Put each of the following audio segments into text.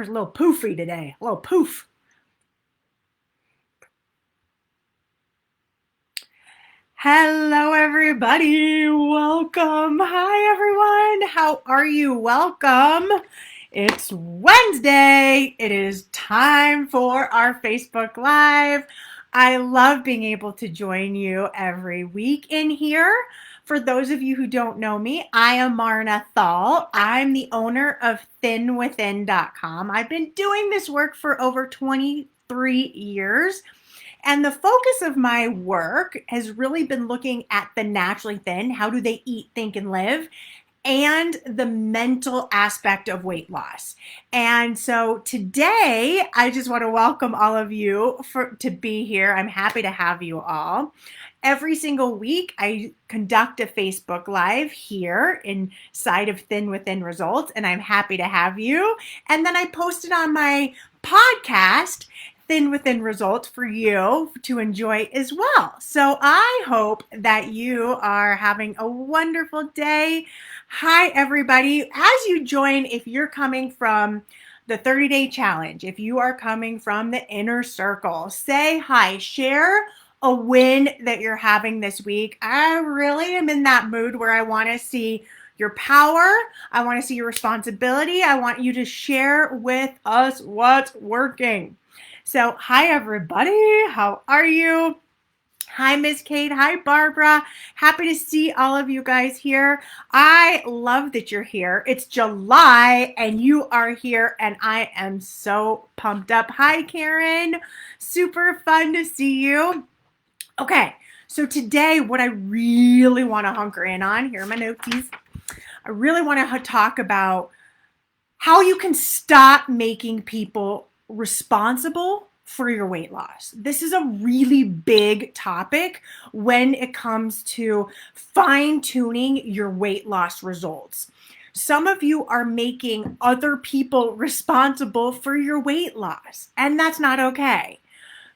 hair's a little poofy today, a little poof. Hello, everybody. Welcome. Hi, everyone. How are you? Welcome. It's Wednesday. It is time for our Facebook Live. I love being able to join you every week in here. For those of you who don't know me, I am Marna Thall. I'm the owner of thinwithin.com. I've been doing this work for over 23 years. And the focus of my work has really been looking at the naturally thin. How do they eat, think, and live? And the mental aspect of weight loss. And so today, I just want to welcome all of you to be here. I'm happy to have you all. Every single week, I conduct a Facebook Live here inside of Thin Within Results, and I'm happy to have you. And then I post it on my podcast, Thin Within Results, for you to enjoy as well. So I hope that you are having a wonderful day. Hi, everybody. As you join, if you're coming from the 30-day challenge, if you are coming from the inner circle, say hi, share a win that you're having this week. I really am in that mood where I want to see your power. I want to see your responsibility. I want you to share with us what's working. So, hi, everybody. How are you? Hi, Miss Kate. Hi, Barbara. Happy to see all of you guys here. I love that you're here. It's July and you are here, and I am so pumped up. Hi, Karen. Super fun to see you. Okay, so today what I really want to hunker in on, here are my noties. I really want to talk about how you can stop making people responsible for your weight loss. This is a really big topic when it comes to fine-tuning your weight loss results. Some of you are making other people responsible for your weight loss, and that's not okay.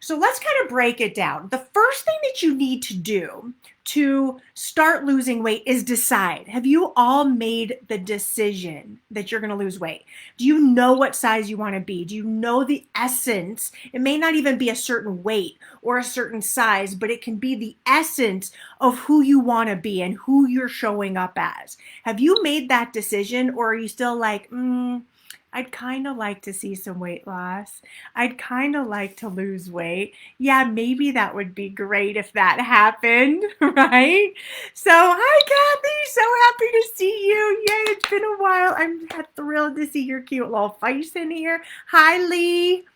So let's kind of break it down. The first thing that you need to do to start losing weight is decide. Have you all made the decision that you're going to lose weight? Do you know what size you want to be? Do you know the essence? It may not even be a certain weight or a certain size, but it can be the essence of who you want to be and who you're showing up as. Have you made that decision, or are you still like, I'd kind of like to see some weight loss. I'd kind of like to lose weight. Yeah, maybe that would be great if that happened, right? So, hi, Kathy. So happy to see you. Yay, it's been a while. I'm thrilled to see your cute little face in here. Hi, Lee.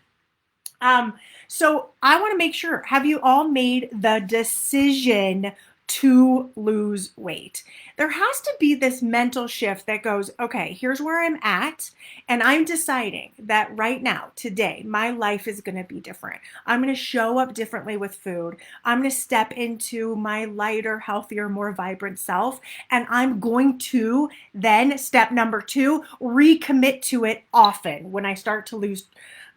So I want to make sure, have you all made the decision to lose weight? There has to be this mental shift that goes, okay, here's where I'm at, and I'm deciding that right now, today, my life is going to be different. I'm going to show up differently with food. I'm going to step into my lighter, healthier, more vibrant self, and I'm going to then, step number 2, recommit to it often. When I start to lose,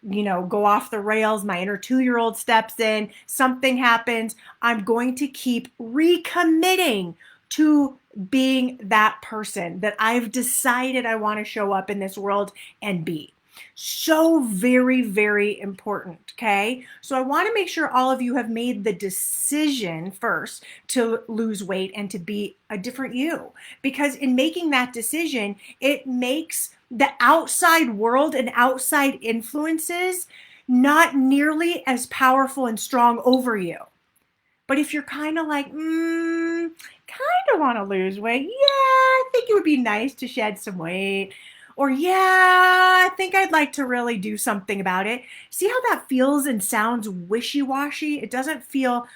go off the rails, my inner 2-year-old steps in, something happens, I'm going to keep recommitting to being that person that I've decided I want to show up in this world and be. So very, very important, okay? So I want to make sure all of you have made the decision first to lose weight and to be a different you. Because in making that decision, it makes the outside world and outside influences not nearly as powerful and strong over you. But if you're kind of like, kind of want to lose weight, yeah, I think it would be nice to shed some weight. Or, yeah, I think I'd like to really do something about it. See how that feels and sounds wishy-washy? It doesn't feel,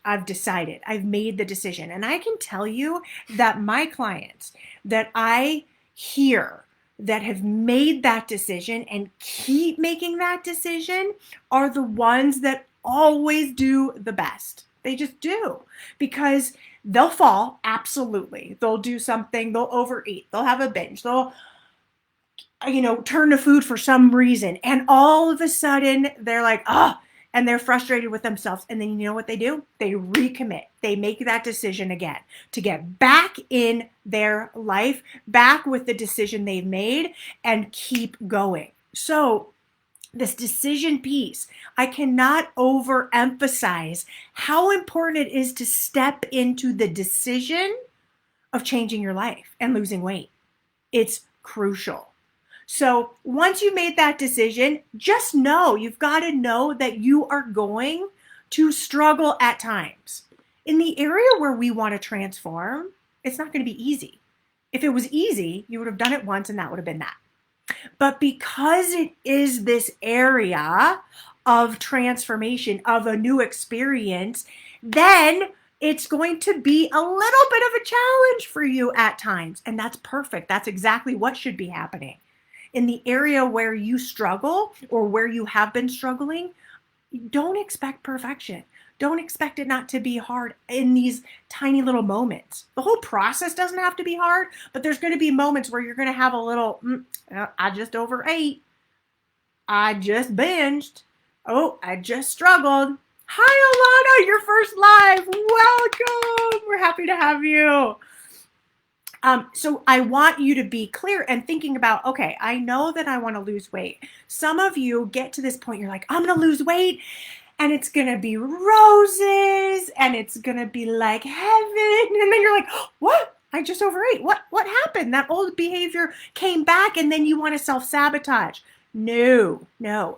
I've decided, I've made the decision. And I can tell you that my clients that I hear that have made that decision and keep making that decision are the ones that always do the best. They just do, because they'll fall, absolutely. They'll do something, they'll overeat, they'll have a binge, they'll turn to food for some reason. And all of a sudden they're like, and they're frustrated with themselves. And then you know what they do? They recommit. They make that decision again to get back in their life, back with the decision they've made, and keep going. So this decision piece, I cannot overemphasize how important it is to step into the decision of changing your life and losing weight. It's crucial. So once you made that decision, just know, you've got to know that you are going to struggle at times. In the area where we want to transform, it's not going to be easy. If it was easy, you would have done it once and that would have been that. But because it is this area of transformation, of a new experience, then it's going to be a little bit of a challenge for you at times. And that's perfect. That's exactly what should be happening. In the area where you struggle or where you have been struggling, don't expect perfection. Don't expect it not to be hard in these tiny little moments. The whole process doesn't have to be hard, but there's going to be moments where you're going to have a little, I just overate. I just binged. Oh, I just struggled. Hi, Alana, your first live. Welcome. We're happy to have you. So I want you to be clear and thinking about, okay, I know that I want to lose weight. Some of you get to this point, you're like, I'm going to lose weight and it's going to be roses and it's going to be like heaven. And then you're like, what? I just overate. What happened? That old behavior came back and then you want to self-sabotage. No.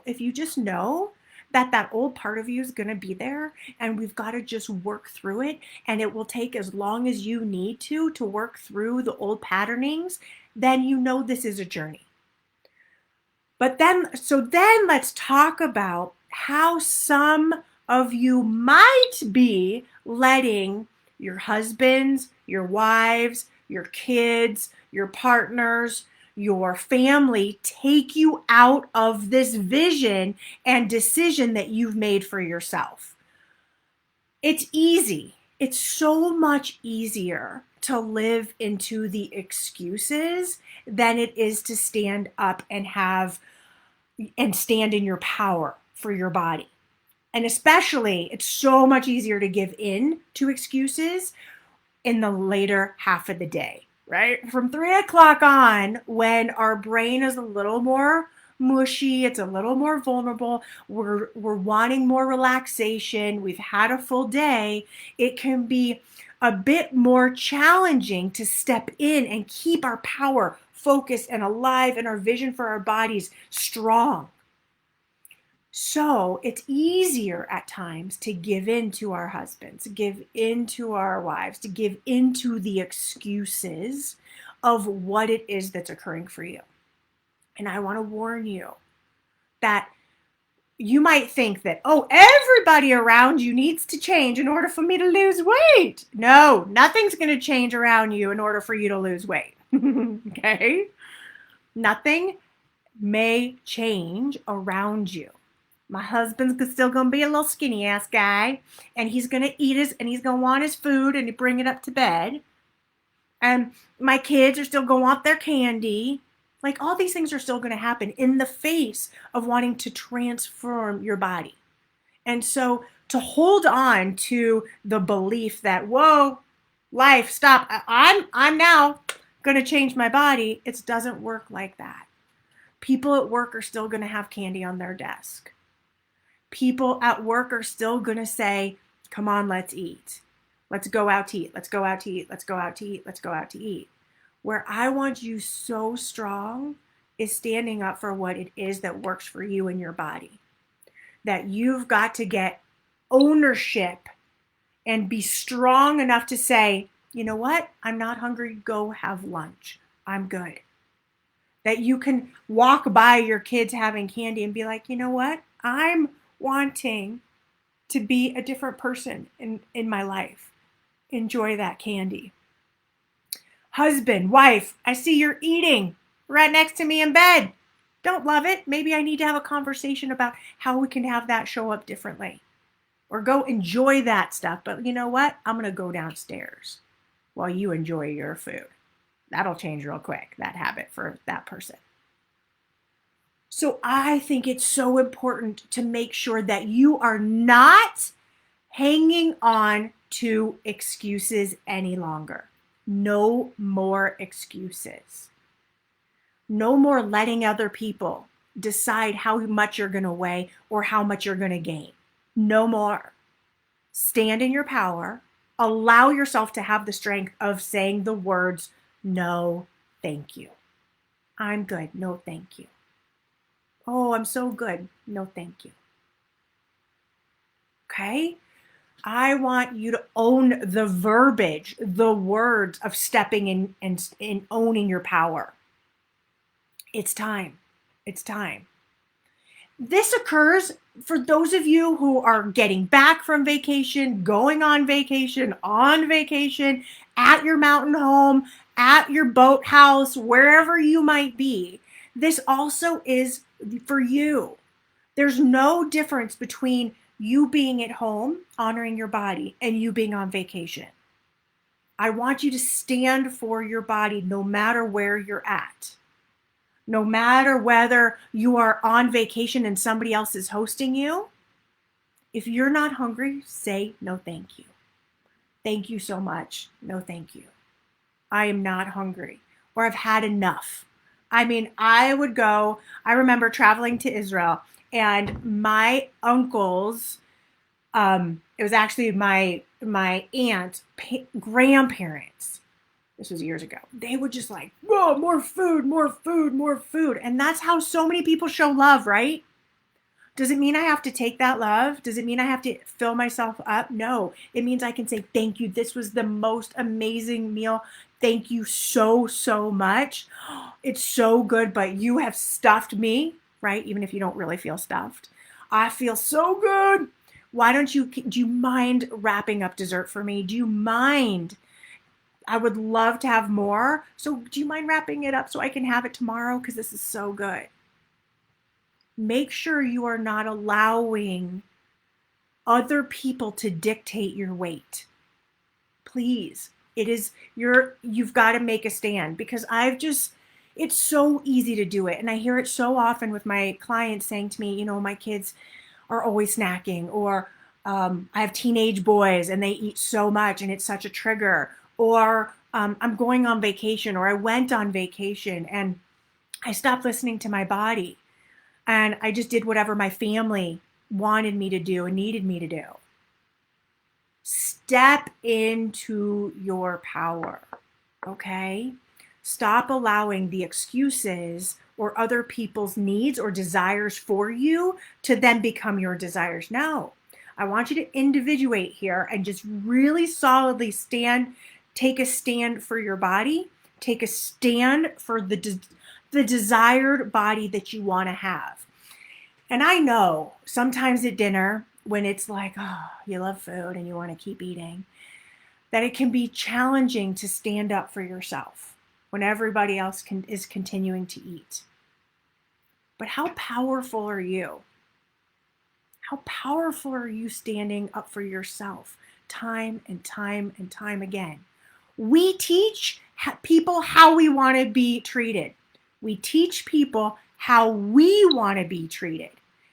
If you just know that old part of you is going to be there and we've got to just work through it, and it will take as long as you need to work through the old patternings, then you know this is a journey. But then let's talk about how some of you might be letting your husbands, your wives, your kids, your partners, your family take you out of this vision and decision that you've made for yourself. It's easy. It's so much easier to live into the excuses than it is to stand up and stand in your power for your body. And especially, it's so much easier to give in to excuses in the later half of the day. Right? From 3 o'clock on, when our brain is a little more mushy, it's a little more vulnerable, we're wanting more relaxation, we've had a full day, it can be a bit more challenging to step in and keep our power focused and alive and our vision for our bodies strong. So it's easier at times to give in to our husbands, give in to our wives, to give into the excuses of what it is that's occurring for you. And I want to warn you that you might think that, oh, everybody around you needs to change in order for me to lose weight. No, nothing's going to change around you in order for you to lose weight. Okay? Nothing may change around you. My husband's still going to be a little skinny ass guy, and he's going to eat and he's going to want his food and bring it up to bed. And my kids are still going to want their candy. Like, all these things are still going to happen in the face of wanting to transform your body. And so to hold on to the belief that, whoa, life, stop, I'm now going to change my body. It doesn't work like that. People at work are still going to have candy on their desk. People at work are still going to say, come on, let's eat. Let's go out to eat. Let's go out to eat. Let's go out to eat. Let's go out to eat. Where I want you so strong is standing up for what it is that works for you and your body. That you've got to get ownership and be strong enough to say, you know what? I'm not hungry. Go have lunch. I'm good. That you can walk by your kids having candy and be like, you know what? I'm wanting to be a different person in my life. Enjoy that candy. Husband, wife, I see you're eating right next to me in bed. Don't love it. Maybe I need to have a conversation about how we can have that show up differently. Or go enjoy that stuff. But you know what? I'm going to go downstairs while you enjoy your food. That'll change real quick, that habit for that person. So I think it's so important to make sure that you are not hanging on to excuses any longer. No more excuses. No more letting other people decide how much you're going to weigh or how much you're going to gain. No more. Stand in your power. Allow yourself to have the strength of saying the words, no, thank you. I'm good. No, thank you. Oh, I'm so good. No, thank you. Okay? I want you to own the verbiage, the words of stepping in and owning your power. It's time. It's time. This occurs for those of you who are getting back from vacation, going on vacation, at your mountain home, at your boathouse, wherever you might be. This also is for you. There's no difference between you being at home, honoring your body, and you being on vacation. I want you to stand for your body no matter where you're at. No matter whether you are on vacation and somebody else is hosting you, if you're not hungry, say no thank you. Thank you so much. No thank you. I am not hungry, or I've had enough. I mean, I remember traveling to Israel, and my uncles, it was actually my aunt's grandparents. This was years ago. They would just like, whoa, more food, more food, more food. And that's how so many people show love, right? Does it mean I have to take that love? Does it mean I have to fill myself up? No. It means I can say, thank you. This was the most amazing meal. Thank you so, so much. It's so good, but you have stuffed me, right? Even if you don't really feel stuffed. I feel so good. Do you mind wrapping up dessert for me? Do you mind? I would love to have more. So do you mind wrapping it up so I can have it tomorrow? Because this is so good. Make sure you are not allowing other people to dictate your weight. Please. You've got to make a stand, because it's so easy to do it. And I hear it so often with my clients saying to me, my kids are always snacking, or I have teenage boys and they eat so much and it's such a trigger. Or I'm going on vacation, or I went on vacation and I stopped listening to my body and I just did whatever my family wanted me to do and needed me to do. Step into your power, okay? Stop allowing the excuses or other people's needs or desires for you to then become your desires. No, I want you to individuate here and just really solidly take a stand for your body. Take a stand for the desired body that you want to have. And I know sometimes at dinner, when it's like, oh, you love food and you want to keep eating, that it can be challenging to stand up for yourself when everybody else is continuing to eat. But how powerful are you? How powerful are you standing up for yourself time and time and time again? We teach people how we want to be treated. We teach people how we want to be treated,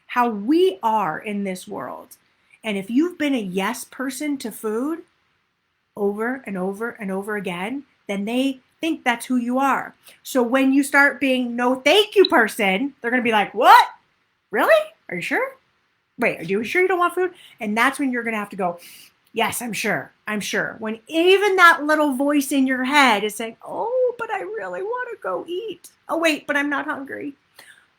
how we are in this world. And if you've been a yes person to food over and over and over again, then they think that's who you are. So when you start being no thank you person, they're going to be like, what? Really? Are you sure? Wait, are you sure you don't want food? And that's when you're going to have to go, yes, I'm sure. When even that little voice in your head is saying, oh, but I really want to go eat. Oh, wait, but I'm not hungry.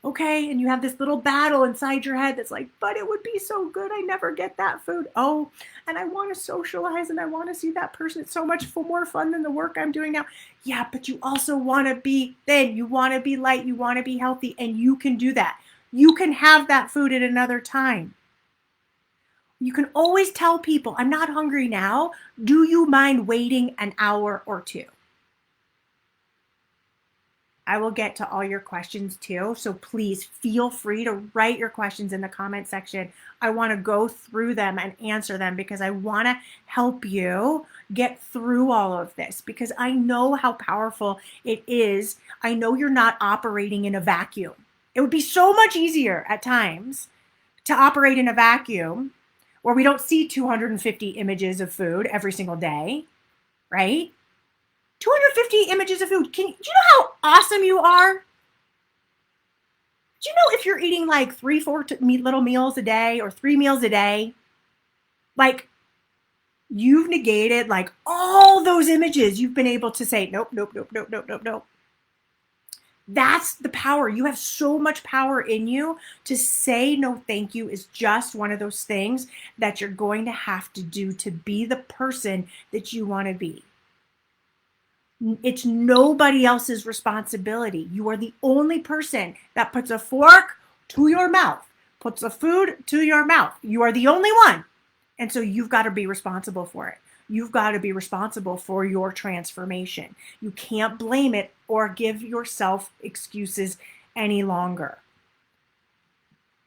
Okay, and you have this little battle inside your head that's like, but it would be so good. I never get that food. Oh, and I want to socialize and I want to see that person. It's so much more fun than the work I'm doing now. Yeah, but you also want to be thin. You want to be light. You want to be healthy, and you can do that. You can have that food at another time. You can always tell people, I'm not hungry now. Do you mind waiting an hour or two? I will get to all your questions too. So please feel free to write your questions in the comment section. I want to go through them and answer them because I want to help you get through all of this, because I know how powerful it is. I know you're not operating in a vacuum. It would be so much easier at times to operate in a vacuum where we don't see 250 images of food every single day, right? 250 images of food. Do you know how awesome you are? Do you know if you're eating like 3, 4 little meals a day or 3 meals a day, like you've negated like all those images. You've been able to say, nope, nope, nope, nope, nope, nope, nope. That's the power. You have so much power in you. To say no thank you is just one of those things that you're going to have to do to be the person that you want to be. It's nobody else's responsibility. You are the only person that puts a fork to your mouth, puts a food to your mouth. You are the only one. And so you've got to be responsible for it. You've got to be responsible for your transformation. You can't blame it or give yourself excuses any longer.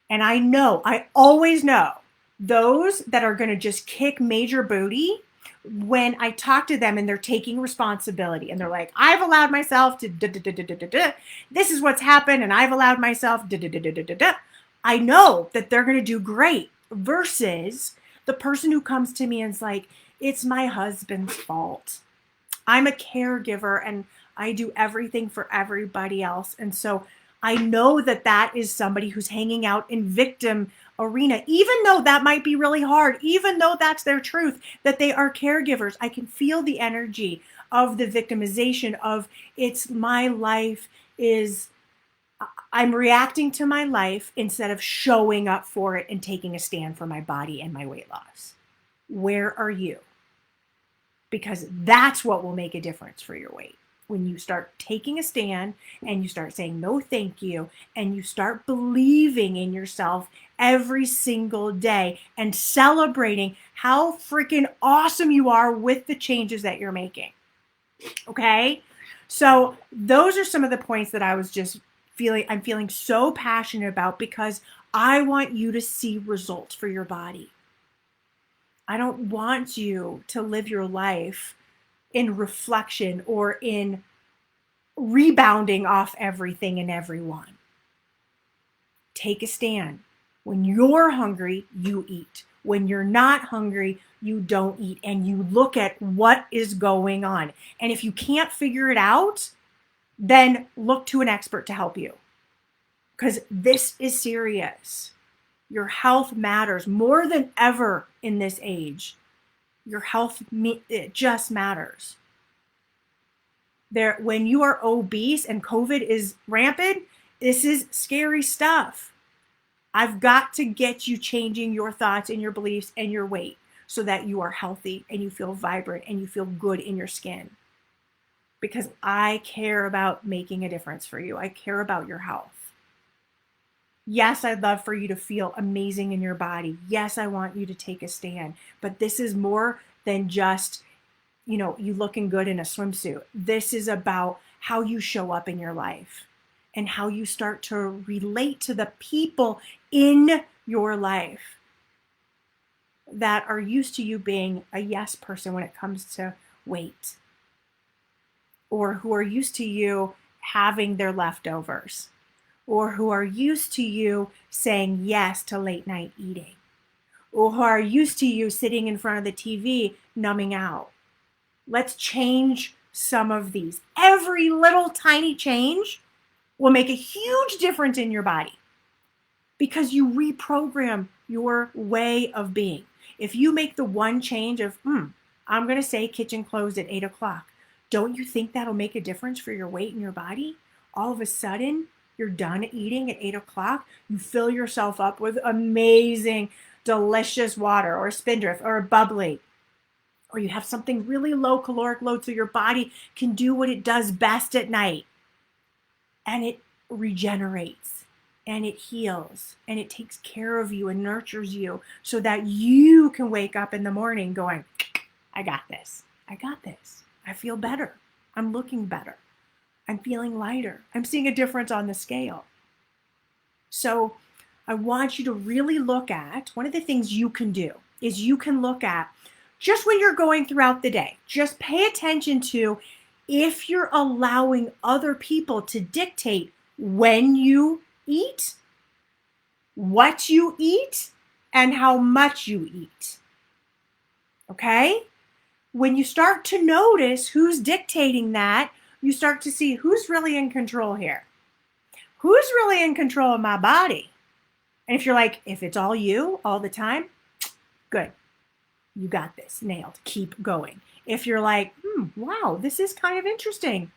And I always know those that are going to just kick major booty when I talk to them and they're taking responsibility and they're like, I've allowed myself to this is what's happened and I've allowed myself I know that they're going to do great versus the person who comes to me and is like, it's my husband's fault. I'm a caregiver and I do everything for everybody else. And so I know that that is somebody who's hanging out in victim arena, even though that might be really hard, even though that's their truth, that they are caregivers. I can feel the energy of the victimization of it's my life is I'm reacting to my life instead of showing up for it and taking a stand for my body and my weight loss. Where are you? Because that's what will make a difference for your weight. When you start taking a stand and you start saying no thank you and you start believing in yourself every single day and celebrating how freaking awesome you are with the changes that you're making. Okay? So those are some of the points that I was just I'm feeling so passionate about because I want you to see results for your body. I don't want you to live your life in reflection or in rebounding off everything and everyone. Take a stand. When you're hungry, you eat. When you're not hungry, you don't eat. And you look at what is going on. And if you can't figure it out, then look to an expert to help you. Because this is serious. Your health matters more than ever in this age. Your health, it just matters. When you are obese and COVID is rampant, this is scary stuff. I've got to get you changing your thoughts and your beliefs and your weight so that you are healthy and you feel vibrant and you feel good in your skin. Because I care about making a difference for you. I care about your health. Yes, I'd love for you to feel amazing in your body. Yes, I want you to take a stand. But this is more than just, you looking good in a swimsuit. This is about how you show up in your life and how you start to relate to the people in your life that are used to you being a yes person when it comes to weight, or who are used to you having their leftovers, or who are used to you saying yes to late night eating, or who are used to you sitting in front of the TV numbing out. Let's change some of these. Every little tiny change will make a huge difference in your body because you reprogram your way of being. If you make the one change of, I'm going to say kitchen closed at 8 o'clock, don't you think that'll make a difference for your weight and your body? All of a sudden, you're done eating at 8 o'clock. You fill yourself up with amazing, delicious water or a Spindrift or a bubbly. Or you have something really low caloric load so your body can do what it does best at night. And it regenerates and it heals and it takes care of you and nurtures you so that you can wake up in the morning going, I got this. I got this. I feel better. I'm looking better. I'm feeling lighter. I'm seeing a difference on the scale. So I want you to really look at, one of the things you can do is you can look at just when you're going throughout the day, just pay attention to if you're allowing other people to dictate when you eat, what you eat, and how much you eat. Okay? When you start to notice who's dictating that, you start to see who's really in control here. Who's really in control of my body? And if you're like, if it's all you all the time, good. You got this nailed. Keep going. If you're like, wow, this is kind of interesting.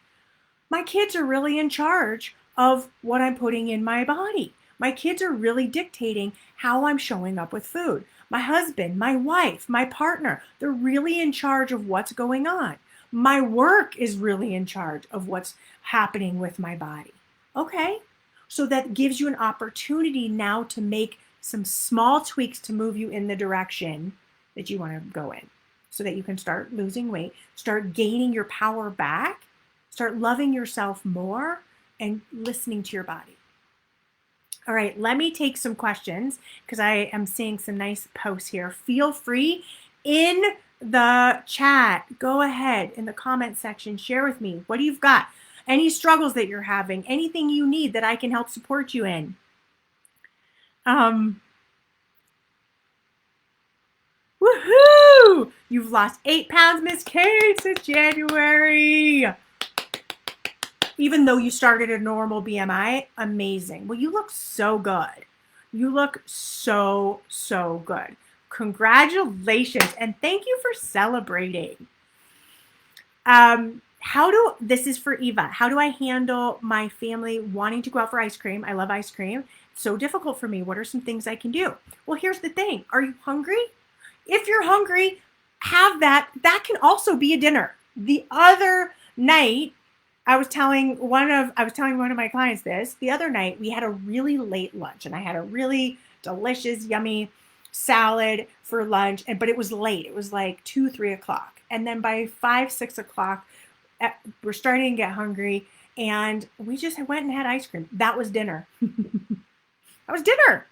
My kids are really in charge of what I'm putting in my body. My kids are really dictating how I'm showing up with food. My husband, my wife, my partner, they're really in charge of what's going on. My work is really in charge of what's happening with my body. Okay, so that gives you an opportunity now to make some small tweaks to move you in the direction that you want to go in so that you can start losing weight, start gaining your power back, start loving yourself more, and listening to your body. All right, let me take some questions because I am seeing some nice posts here. Feel free in the chat. Go ahead in the comment section, share with me what you've got, any struggles that you're having, anything you need that I can help support you in. Woohoo! You've lost 8 pounds, Miss Kate, since January. Even though you started a normal BMI, amazing. Well, you look so good. You look so, so good. Congratulations, and thank you for celebrating. This is for Eva. How do I handle my family wanting to go out for ice cream? I love ice cream. It's so difficult for me. What are some things I can do? Well, here's the thing. Are you hungry? If you're hungry, have that. That can also be a dinner. The other night, I was telling one of my clients this. The other night, we had a really late lunch, and I had a really delicious, yummy salad for lunch. But it was late. It was like 2, 3 o'clock. And then by 5, 6 o'clock, we're starting to get hungry, and we just went and had ice cream. That was dinner. That was dinner.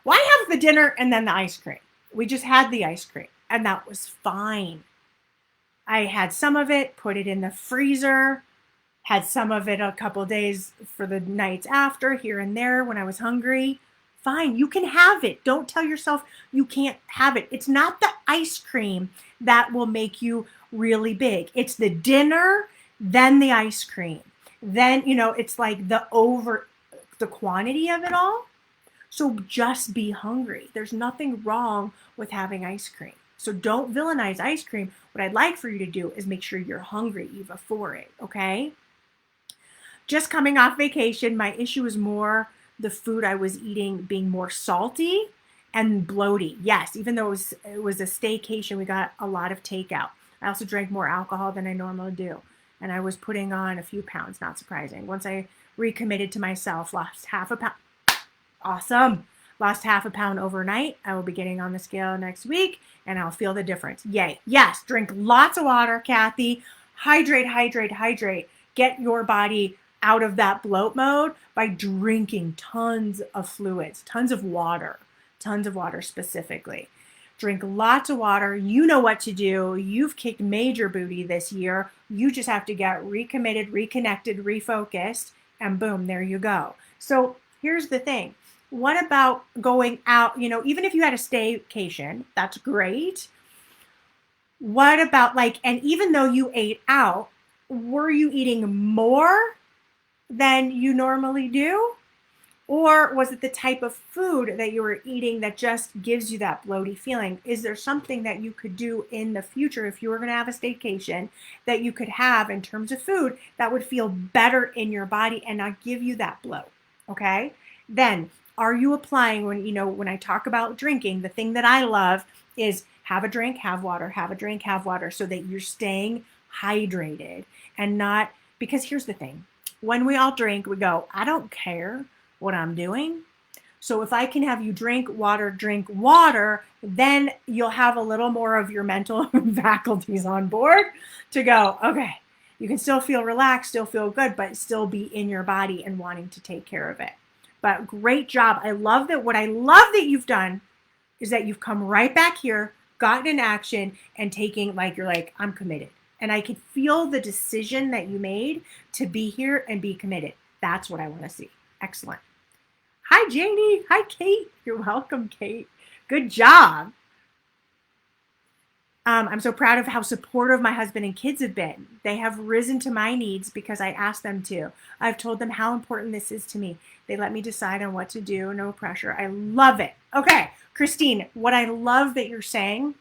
Why have the dinner and then the ice cream? We just had the ice cream, and that was fine. I had some of it, put it in the freezer, had some of it a couple days for the nights after, here and there when I was hungry. Fine, you can have it. Don't tell yourself you can't have it. It's not the ice cream that will make you really big. It's the dinner, then the ice cream. Then, it's like the quantity of it all. So just be hungry. There's nothing wrong with having ice cream. So don't villainize ice cream. What I'd like for you to do is make sure you're hungry, Eva, for it, okay? Just coming off vacation, my issue is more the food I was eating being more salty and bloaty. Yes, even though it was a staycation, we got a lot of takeout. I also drank more alcohol than I normally do. And I was putting on a few pounds, not surprising. Once I recommitted to myself, lost half a pound. Awesome. Lost half a pound overnight. I will be getting on the scale next week, and I'll feel the difference. Yay. Yes, drink lots of water, Kathy. Hydrate, hydrate, hydrate. Get your body out of that bloat mode by drinking tons of fluids, tons of water specifically. Drink lots of water. You know what to do. You've kicked major booty this year. You just have to get recommitted, reconnected, refocused, and boom, there you go. So here's the thing. What about going out, even if you had a staycation, that's great. What about and even though you ate out, were you eating more than you normally do? Or was it the type of food that you were eating that just gives you that bloaty feeling? Is there something that you could do in the future if you were going to have a staycation that you could have in terms of food that would feel better in your body and not give you that bloat? Okay. Then are you applying when I talk about drinking, the thing that I love is have a drink, have water, have a drink, have water so that you're staying hydrated and not, because here's the thing. When we all drink, we go, I don't care what I'm doing. So if I can have you drink water, then you'll have a little more of your mental faculties on board to go, okay, you can still feel relaxed, still feel good, but still be in your body and wanting to take care of it. But great job. What I love that you've done is that you've come right back here, gotten in action, and taking, you're like, I'm committed. And I could feel the decision that you made to be here and be committed. That's what I want to see. Excellent. Hi, Janie. Hi, Kate. You're welcome, Kate. Good job. I'm so proud of how supportive my husband and kids have been. They have risen to my needs because I asked them to. I've told them how important this is to me. They let me decide on what to do, no pressure. I love it. Okay, Christine, what I love that you're saying,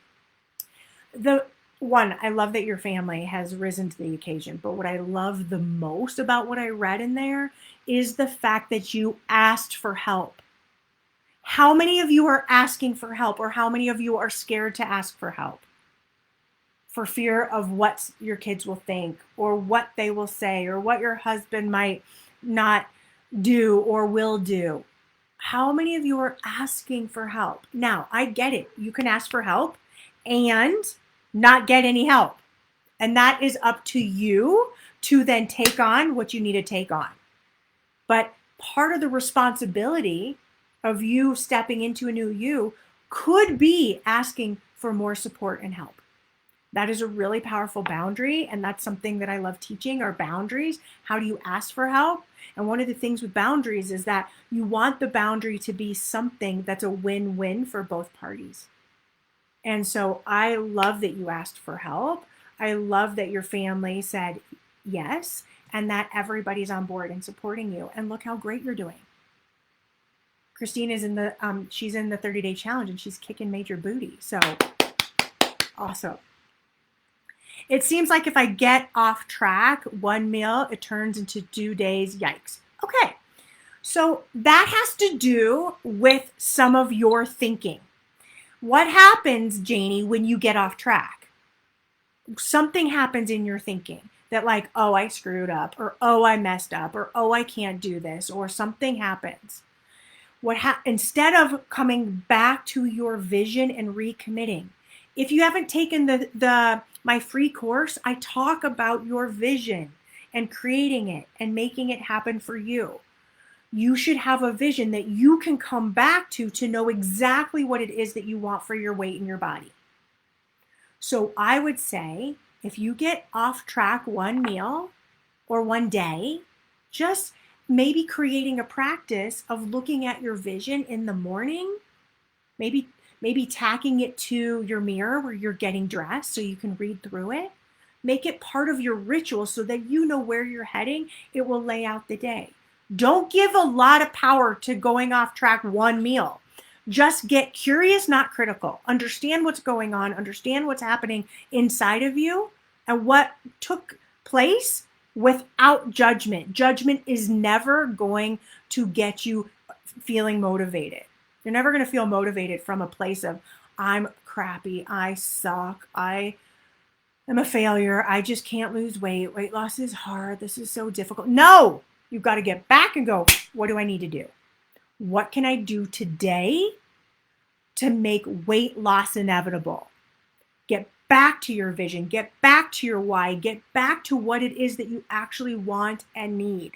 I love that your family has risen to the occasion, but what I love the most about what I read in there is the fact that you asked for help. How many of you are asking for help, or how many of you are scared to ask for help? For fear of what your kids will think, or what they will say, or what your husband might not do or will do. How many of you are asking for help? Now, I get it. You can ask for help and not get any help. And that is up to you to then take on what you need to take on. But part of the responsibility of you stepping into a new you could be asking for more support and help. That is a really powerful boundary, and that's something that I love teaching, are boundaries. How do you ask for help? And one of the things with boundaries is that you want the boundary to be something that's a win-win for both parties. And so I love that you asked for help. I love that your family said yes, and that everybody's on board and supporting you. And look how great you're doing. Christine is she's in the 30-day challenge, and she's kicking major booty. So awesome. It seems like if I get off track one meal, it turns into 2 days. Yikes. Okay. So that has to do with some of your thinking. What happens, Janie, when you get off track? Something happens in your thinking that, like, oh, I screwed up, or oh, I messed up, or oh, I can't do this, or something happens. Instead of coming back to your vision and recommitting, if you haven't taken my free course, I talk about your vision and creating it and making it happen for you. You should have a vision that you can come back to know exactly what it is that you want for your weight in your body. So I would say, if you get off track one meal or one day, just maybe creating a practice of looking at your vision in the morning, maybe tacking it to your mirror where you're getting dressed so you can read through it. Make it part of your ritual so that you know where you're heading. It will lay out the day. Don't give a lot of power to going off track one meal. Just get curious, not critical. Understand what's going on. Understand what's happening inside of you and what took place without judgment. Judgment is never going to get you feeling motivated. You're never going to feel motivated from a place of, I'm crappy, I suck, I am a failure, I just can't lose weight, weight loss is hard, this is so difficult. No, you've got to get back and go, what do I need to do? What can I do today to make weight loss inevitable? Get back to your vision, get back to your why, get back to what it is that you actually want and need,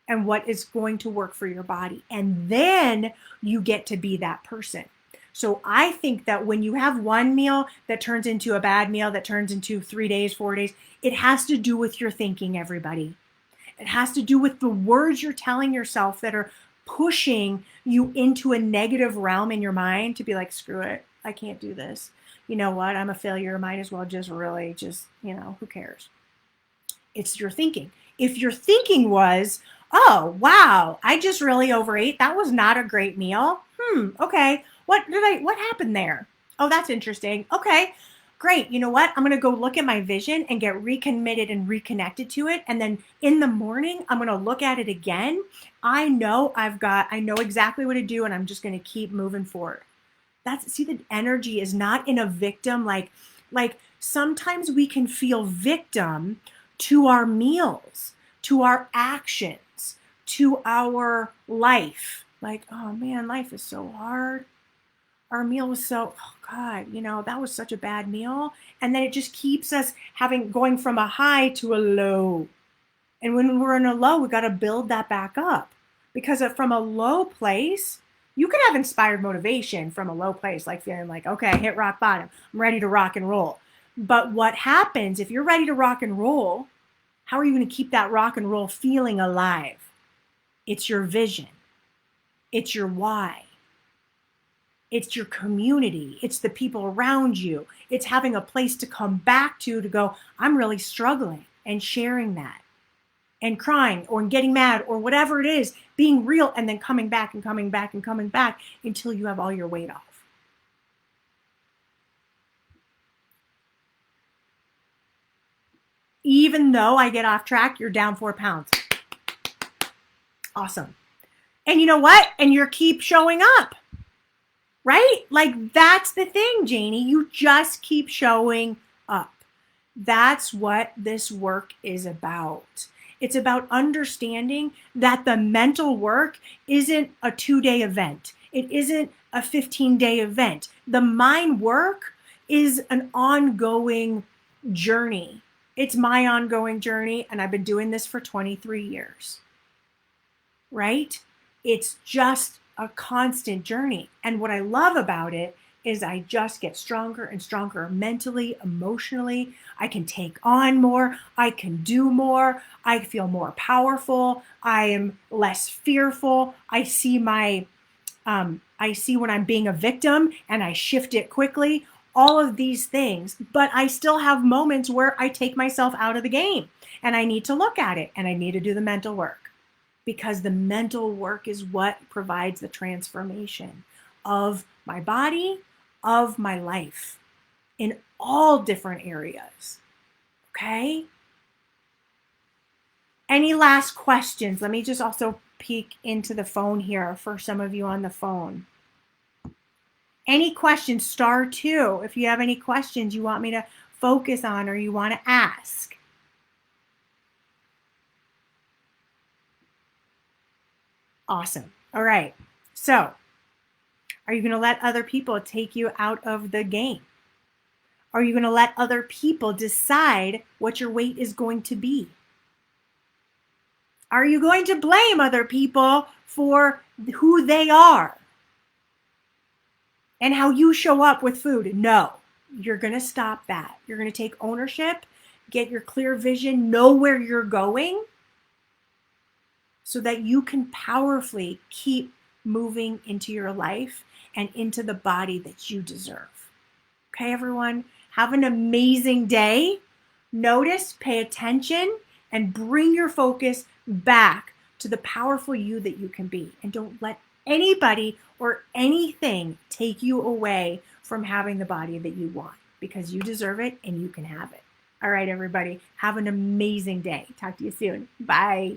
and what is going to work for your body. And then you get to be that person. So I think that when you have one meal that turns into a bad meal, that turns into 3 days, 4 days, it has to do with your thinking, everybody. It has to do with the words you're telling yourself that are pushing you into a negative realm in your mind to be like, screw it, I can't do this. You know what? I'm a failure. Might as well who cares? It's your thinking. If your thinking was, oh, wow, I just really overate. That was not a great meal. Okay. What happened there? Oh, that's interesting. Okay, great. You know what? I'm going to go look at my vision and get recommitted and reconnected to it. And then in the morning, I'm going to look at it again. I know exactly what to do, and I'm just going to keep moving forward. The energy is not in a victim. Like sometimes we can feel victim to our meals, to our actions, to our life. Like, oh man, life is so hard. Our meal was oh God, that was such a bad meal. And then it just keeps us going from a high to a low. And when we're in a low, we got to build that back up, because from a low place, you can have inspired motivation from a low place, like feeling like, okay, I hit rock bottom. I'm ready to rock and roll. But what happens if you're ready to rock and roll? How are you going to keep that rock and roll feeling alive? It's your vision. It's your why. It's your community. It's the people around you. It's having a place to come back to go, I'm really struggling, and sharing that and crying or getting mad or whatever it is, being real, and then coming back and coming back and coming back until you have all your weight off. Even though I get off track, you're down 4 pounds. Awesome. And you know what? And you keep showing up, right? Like, that's the thing, Janie. You just keep showing up. That's what this work is about. It's about understanding that the mental work isn't a 2-day event. It isn't a 15-day event. The mind work is an ongoing journey. It's my ongoing journey, and I've been doing this for 23 years, right? It's just a constant journey. And what I love about it is I just get stronger and stronger mentally, emotionally. I can take on more. I can do more. I feel more powerful. I am less fearful. I see when I'm being a victim and I shift it quickly. All of these things, but I still have moments where I take myself out of the game and I need to look at it and I need to do the mental work, because the mental work is what provides the transformation of my body, of my life in all different areas. Okay? Any last questions? Let me just also peek into the phone here for some of you on the phone. Any questions? *2 if you have any questions you want me to focus on or you want to ask. Awesome. All right. So, are you going to let other people take you out of the game? Are you going to let other people decide what your weight is going to be? Are you going to blame other people for who they are and how you show up with food? No, you're going to stop that. You're going to take ownership, get your clear vision, know where you're going so that you can powerfully keep moving into your life and into the body that you deserve. Okay, everyone, have an amazing day. Notice, pay attention, and bring your focus back to the powerful you that you can be. And don't let anybody or anything take you away from having the body that you want, because you deserve it and you can have it. All right, everybody, have an amazing day. Talk to you soon. Bye.